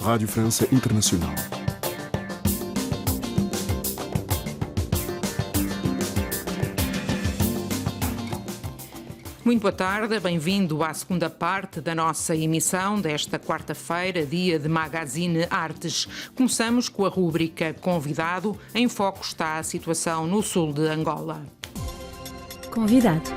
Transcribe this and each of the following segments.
Rádio França Internacional. Muito boa tarde, bem-vindo à segunda parte da nossa emissão desta quarta-feira, dia de Magazine Artes. Começamos com a rúbrica Convidado. Em foco está a situação no sul de Angola. Convidado.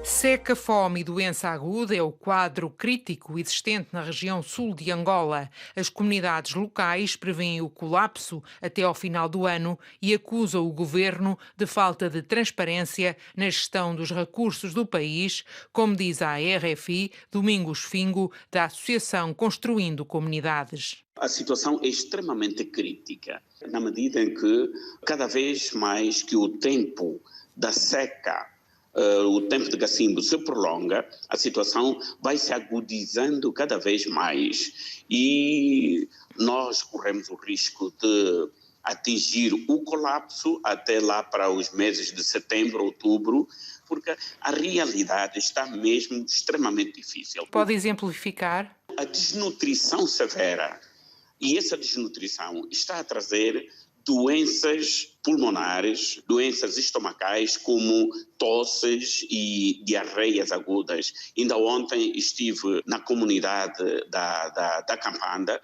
Seca, fome e doença aguda é o quadro crítico existente na região sul de Angola. As comunidades locais prevêem o colapso até ao final do ano e acusam o governo de falta de transparência na gestão dos recursos do país, como diz a RFI Domingos Fingo, da Associação Construindo Comunidades. A situação é extremamente crítica, na medida em que cada vez mais que o tempo da seca, o tempo de cacimbo se prolonga, a situação vai se agudizando cada vez mais e nós corremos o risco de atingir o colapso até lá para os meses de setembro, outubro, porque a realidade está mesmo extremamente difícil. Pode exemplificar? A desnutrição severa, e essa desnutrição está a trazer doenças pulmonares, doenças estomacais como tosses e diarreias agudas. Ainda ontem estive na comunidade da Campanda,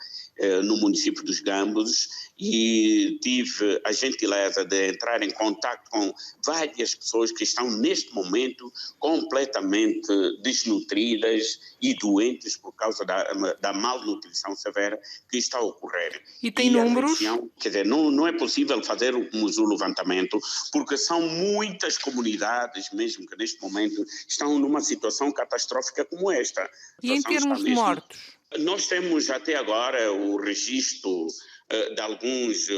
no município dos Gambos, e tive a gentileza de entrar em contato com várias pessoas que estão neste momento completamente desnutridas e doentes por causa da malnutrição severa que está a ocorrer. E tem números? Quer dizer, não é possível fazermos o levantamento, porque são muitas comunidades mesmo que neste momento estão numa situação catastrófica como esta. E em termos de mortos? Nós temos até agora o registro de alguns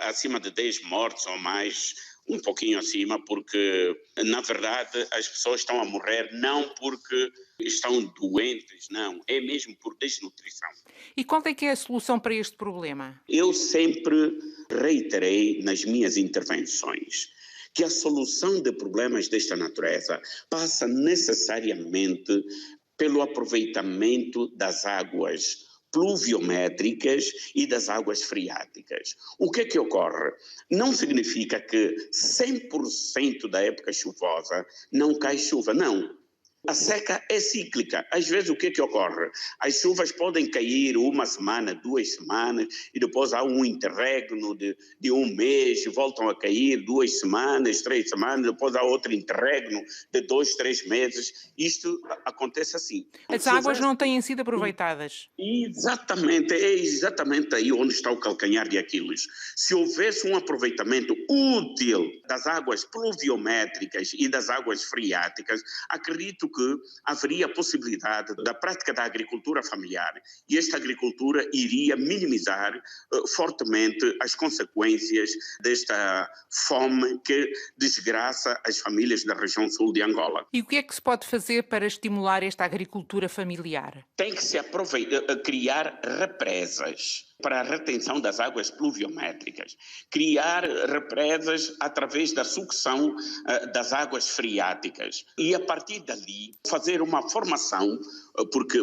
acima de 10 mortos ou mais, um pouquinho acima, porque na verdade as pessoas estão a morrer não porque estão doentes, não, é mesmo por desnutrição. E qual é que é a solução para este problema? Eu sempre reiterei nas minhas intervenções que a solução de problemas desta natureza passa necessariamente pelo aproveitamento das águas pluviométricas e das águas freáticas. O que é que ocorre? Não significa que 100% da época chuvosa não cai chuva, não. A seca é cíclica. Às vezes o que é que ocorre? As chuvas podem cair uma semana, 2 semanas, e depois há um interregno de um mês, voltam a cair 2 semanas, 3 semanas, depois há outro interregno de 2, 3 meses. Isto acontece assim. As águas não têm sido aproveitadas. Exatamente, é exatamente aí onde está o calcanhar de Aquiles. Se houvesse um aproveitamento útil das águas pluviométricas e das águas freáticas, acredito que haveria a possibilidade da prática da agricultura familiar e esta agricultura iria minimizar fortemente as consequências desta fome que desgraça as famílias da região sul de Angola. E o que é que se pode fazer para estimular esta agricultura familiar? Tem que se criar represas para a retenção das águas pluviométricas, criar represas através da sucção das águas freáticas e a partir dali fazer uma formação, porque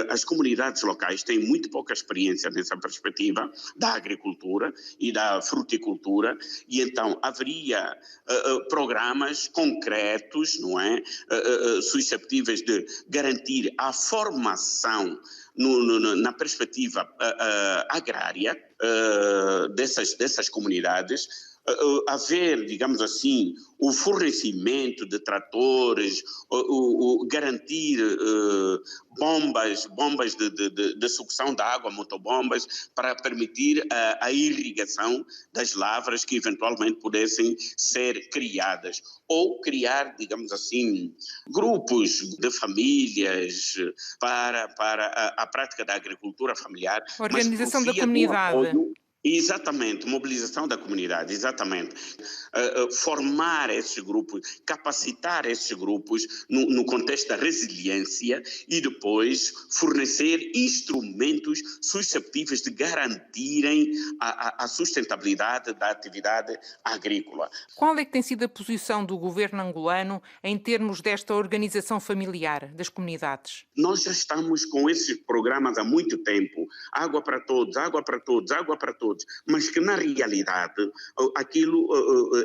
as comunidades locais têm muito pouca experiência nessa perspectiva da agricultura e da fruticultura e então haveria programas concretos, não é, susceptíveis de garantir a formação na perspectiva agrária dessas comunidades, haver, digamos assim, o fornecimento de tratores, garantir bombas de sucção da água, motobombas, para permitir a irrigação das lavras que eventualmente pudessem ser criadas. Ou criar, digamos assim, grupos de famílias para a prática da agricultura familiar. Organização da comunidade. Exatamente, mobilização da comunidade, exatamente. Formar esses grupos, capacitar esses grupos no contexto da resiliência e depois fornecer instrumentos susceptíveis de garantirem a sustentabilidade da atividade agrícola. Qual é que tem sido a posição do governo angolano em termos desta organização familiar das comunidades? Nós já estamos com esses programas há muito tempo, água para todos, água para todos, água para todos, mas que na realidade aquilo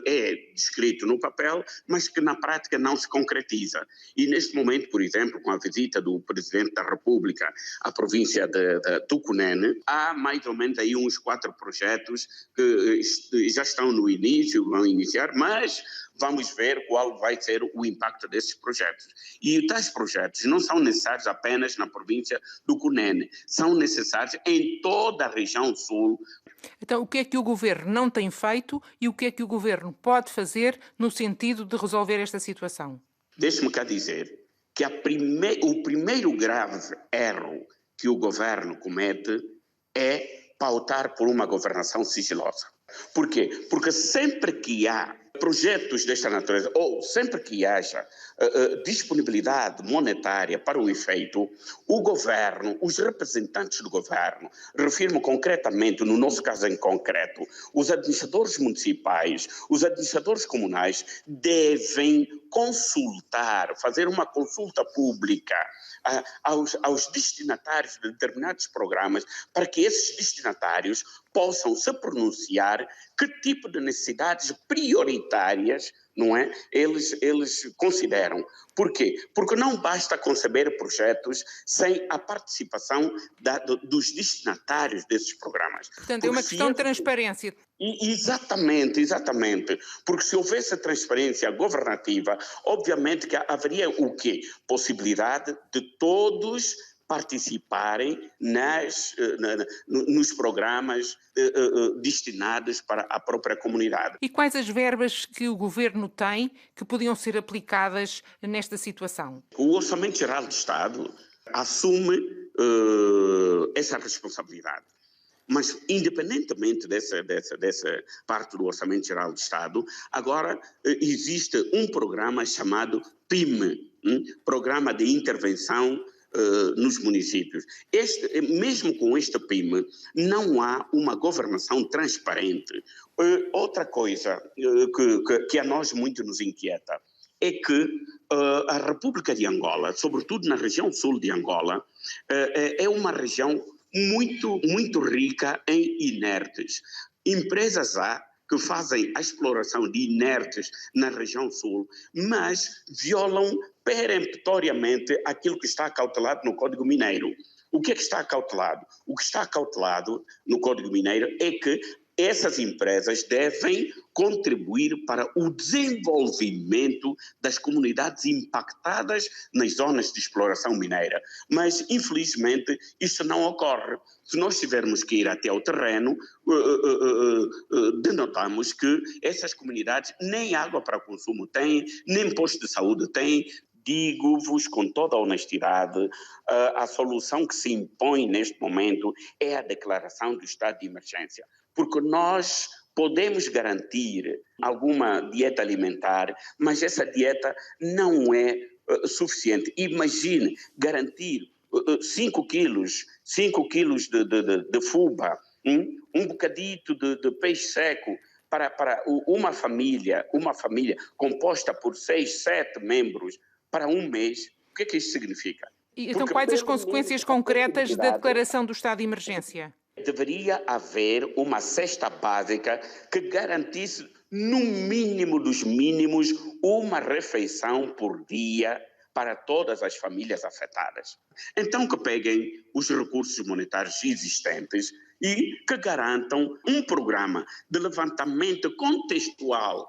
é descrito no papel, mas que na prática não se concretiza. E neste momento, por exemplo, com a visita do Presidente da República à província de Tucunene, há mais ou menos aí uns 4 projetos que já estão no início, vão iniciar, mas vamos ver qual vai ser o impacto desses projetos. E tais projetos não são necessários apenas na província do Cunene, são necessários em toda a região sul. Então, o que é que o governo não tem feito e o que é que o governo pode fazer no sentido de resolver esta situação? Deixe-me cá dizer que o primeiro grave erro que o governo comete é pautar por uma governação sigilosa. Por quê? Porque sempre que há projetos desta natureza, ou sempre que haja disponibilidade monetária para o efeito, o governo, os representantes do governo, refiro-me concretamente, no nosso caso em concreto, os administradores municipais, os administradores comunais, devem consultar, fazer uma consulta pública aos destinatários de determinados programas, para que esses destinatários possam se pronunciar que tipo de necessidades prioritárias, não é, eles consideram. Por quê? Porque não basta conceber projetos sem a participação dos destinatários desses programas. Portanto, é uma questão de transparência. Exatamente, exatamente. Porque se houvesse transparência governativa, obviamente que haveria o quê? Possibilidade de todos participarem nos programas destinados para a própria comunidade. E quais as verbas que o governo tem que podiam ser aplicadas nesta situação? O Orçamento Geral do Estado assume essa responsabilidade. Mas, independentemente dessa parte do Orçamento Geral do Estado, agora existe um programa chamado PIM, Programa de Intervenção nos municípios. Mesmo com este PIM, não há uma governação transparente. Outra coisa que a nós muito nos inquieta é que a República de Angola, sobretudo na região sul de Angola, é uma região muito rica em inertes. Empresas há que fazem a exploração de inertes na região sul, mas violam peremptoriamente aquilo que está acautelado no Código Mineiro. O que é que está acautelado? O que está acautelado no Código Mineiro é que essas empresas devem contribuir para o desenvolvimento das comunidades impactadas nas zonas de exploração mineira. Mas, infelizmente, isso não ocorre. Se nós tivermos que ir até ao terreno, denotamos que essas comunidades nem água para consumo têm, nem posto de saúde têm. Digo-vos com toda a honestidade, a solução que se impõe neste momento é a declaração do estado de emergência. Porque nós podemos garantir alguma dieta alimentar, mas essa dieta não é suficiente. Imagine garantir 5 quilos de fuba, um bocadito de peixe seco para uma família composta por 6, 7 membros para um mês. O que é que isso significa? E, então, quais as consequências concretas da declaração do estado de emergência? Deveria haver uma cesta básica que garantisse, no mínimo dos mínimos, uma refeição por dia para todas as famílias afetadas. Então que peguem os recursos monetários existentes e que garantam um programa de levantamento contextual,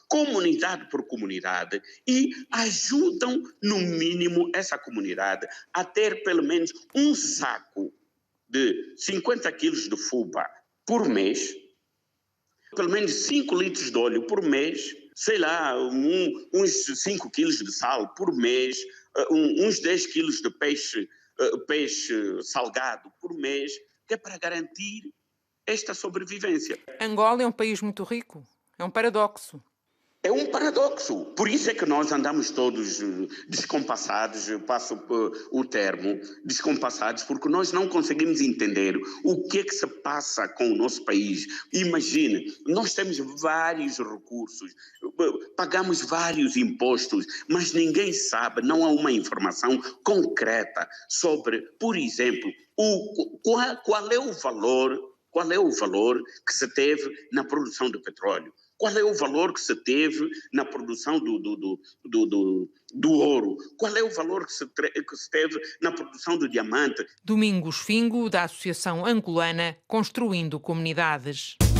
comunidade por comunidade, e ajudam, no mínimo, essa comunidade a ter pelo menos um saco de 50 quilos de fuba por mês, pelo menos 5 litros de óleo por mês, sei lá, uns 5 quilos de sal por mês, uns 10 quilos de peixe salgado por mês, que é para garantir esta sobrevivência. Angola é um país muito rico. É um paradoxo. É um paradoxo. Por isso é que nós andamos todos descompassados, eu passo o termo, descompassados, porque nós não conseguimos entender o que é que se passa com o nosso país. Imagine, nós temos vários recursos, pagamos vários impostos, mas ninguém sabe, não há uma informação concreta sobre, por exemplo, qual é o valor que se teve na produção de petróleo. Qual é o valor que se teve na produção do ouro? Qual é o valor que se teve na produção do diamante? Domingos Fingo, da Associação Angolana Construindo Comunidades.